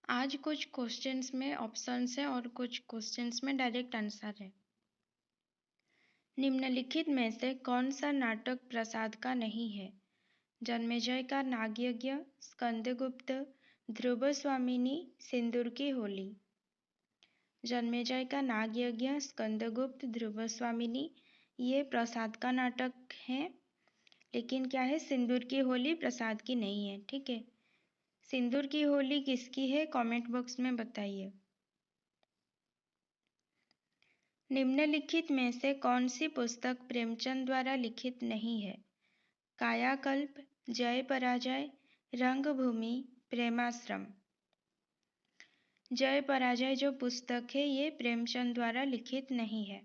आज कुछ क्वेश्चंस में ऑप्शंस है और कुछ क्वेश्चंस में डायरेक्ट आंसर है। निम्नलिखित में से कौन सा नाटक प्रसाद का नहीं है? जन्मेजय का नागयज्ञ, स्कंदगुप्त, ध्रुव स्वामिनी, सिंदूर की होली। जन्मेजय का नागयज्ञ, स्कंदगुप्त, ध्रुव स्वामिनी ये प्रसाद का नाटक है, लेकिन क्या है, सिंदूर की होली प्रसाद की नहीं है। ठीक है, सिंदूर की होली किसकी है? कमेंट बॉक्स में बताइए। निम्नलिखित में से कौन सी पुस्तक प्रेमचंद द्वारा लिखित नहीं है? कायाकल्प, जय पराजय, रंगभूमि, प्रेमाश्रम। जय पराजय जो पुस्तक है ये प्रेमचंद द्वारा लिखित नहीं है।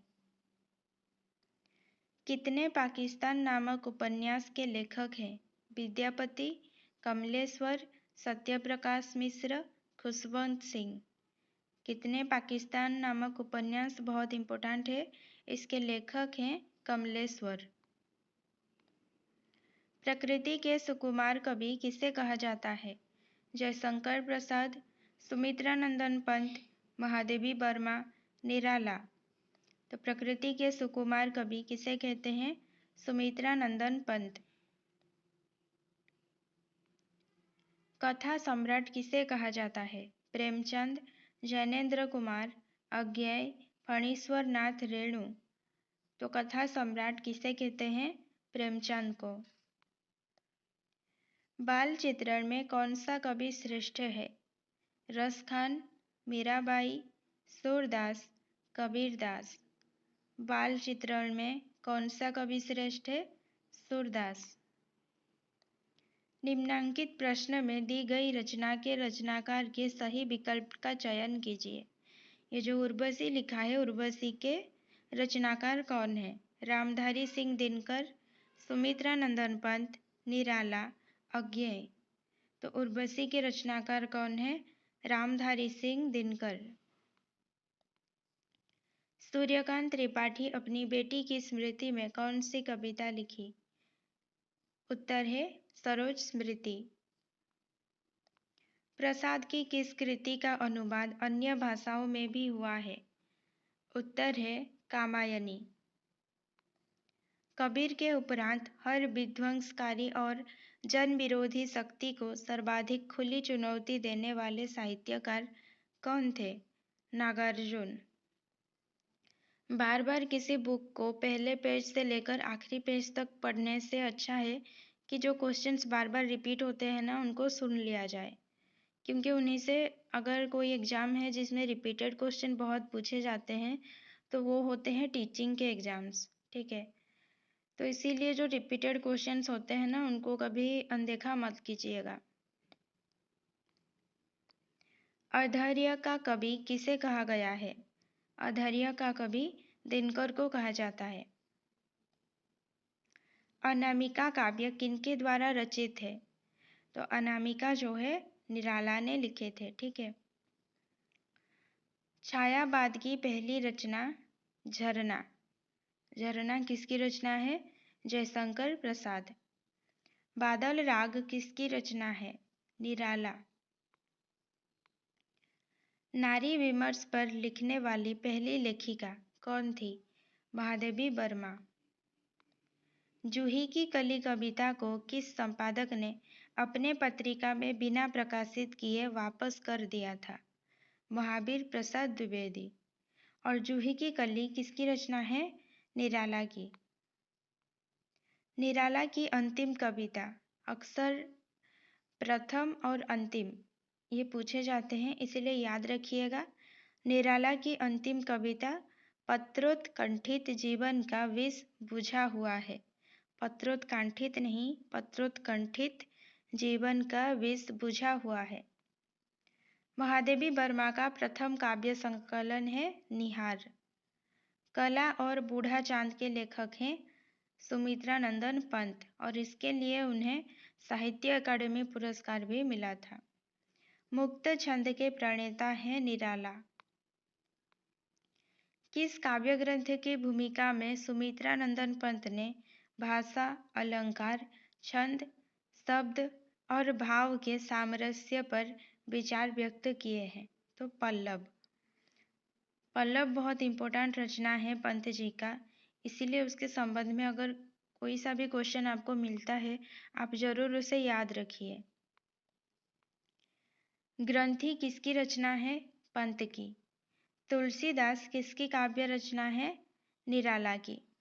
कितने पाकिस्तान नामक उपन्यास के लेखक हैं? विद्यापति, कमलेश्वर, सत्यप्रकाश मिश्र, खुशवंत सिंह। कितने पाकिस्तान नामक उपन्यास बहुत इंपॉर्टेंट है, इसके लेखक हैं कमलेश्वर। प्रकृति के सुकुमार कवि किसे कहा जाता है? जयशंकर प्रसाद, सुमित्रानंदन पंत, महादेवी वर्मा, निराला। तो प्रकृति के सुकुमार कवि किसे कहते हैं? सुमित्रानंदन पंत। कथा सम्राट किसे कहा जाता है? प्रेमचंद, जैनेन्द्र कुमार, अज्ञेय, फणीश्वर नाथ रेणु। तो कथा सम्राट किसे कहते हैं? प्रेमचंद को। बाल चित्रण में कौन सा कवि श्रेष्ठ है? रसखान, मीराबाई, सूरदास, कबीरदास। बाल चित्रण में कौन सा कवि श्रेष्ठ है? सूरदास। निम्नांकित प्रश्न में दी गई रचना के रचनाकार के सही विकल्प का चयन कीजिए। ये जो उर्वशी लिखा है, उर्वशी के रचनाकार कौन है? रामधारी सिंह दिनकर, सुमित्रानंदन पंत, निराला, अज्ञेय। तो उर्वशी के रचनाकार कौन है? रामधारी सिंह दिनकर। सूर्यकांत त्रिपाठी अपनी बेटी की स्मृति में कौन सी कविता लिखी? उत्तर है सरोज स्मृति। प्रसाद की किस कृति का अनुवाद अन्य भाषाओं में भी हुआ है? उत्तर है कामायनी। कबीर के उपरांत हर विध्वंसकारी और जन विरोधी शक्ति को सर्वाधिक खुली चुनौती देने वाले साहित्यकार कौन थे? नागार्जुन। बार बार किसी बुक को पहले पेज से लेकर आखिरी पेज तक पढ़ने से अच्छा है कि जो क्वेश्चंस बार बार रिपीट होते हैं ना, उनको सुन लिया जाए, क्योंकि उन्हीं से अगर कोई एग्ज़ाम है जिसमें रिपीटेड क्वेश्चन बहुत पूछे जाते हैं तो वो होते हैं टीचिंग के एग्ज़ाम्स। ठीक है, तो इसीलिए जो रिपीटेड क्वेश्चंस होते हैं ना, उनको कभी अनदेखा मत कीजिएगा। अधैर्य का कवि किसे कहा गया है? अधैर्य का कवि दिनकर को कहा जाता है। अनामिका काव्य किनके द्वारा रचित है? तो अनामिका जो है निराला ने लिखे थे। ठीक है। छायावाद की पहली रचना झरना। झरना किसकी रचना है? जयशंकर प्रसाद। बादल राग किसकी रचना है? निराला। नारी विमर्श पर लिखने वाली पहली लेखिका कौन थी? महादेवी वर्मा। जूही की कली कविता को किस संपादक ने अपने पत्रिका में बिना प्रकाशित किए वापस कर दिया था? महावीर प्रसाद द्विवेदी। और जूही की कली किसकी रचना है? निराला की। निराला की अंतिम कविता। अक्सर प्रथम और अंतिम ये पूछे जाते हैं, इसलिए याद रखिएगा। निराला की अंतिम कविता पत्रोत्कंठित जीवन का विष बुझा हुआ है। पत्रोत्कंठित नहीं, पत्रोत्कंठित जीवन का विष बुझा हुआ है। महादेवी वर्मा का प्रथम काव्य संकलन है निहार। कला और बूढ़ा चांद के लेखक हैं सुमित्रानंदन पंत, और इसके लिए उन्हें साहित्य अकादमी पुरस्कार भी मिला था। मुक्त छंद के प्रणेता हैं निराला। किस काव्य ग्रंथ की भूमिका में सुमित्रानंदन पंत ने भाषा, अलंकार, छंद, शब्द और भाव के सामरस्य पर विचार व्यक्त किए हैं। तो पल्लव, पल्लव बहुत इम्पोर्टेंट रचना है पंत जी का, इसीलिए उसके संबंध में अगर कोई सा भी क्वेश्चन आपको मिलता है, आप जरूर उसे याद रखिए। ग्रंथि किसकी रचना है? पंत की। तुलसीदास किसकी काव्य रचना है? निराला की।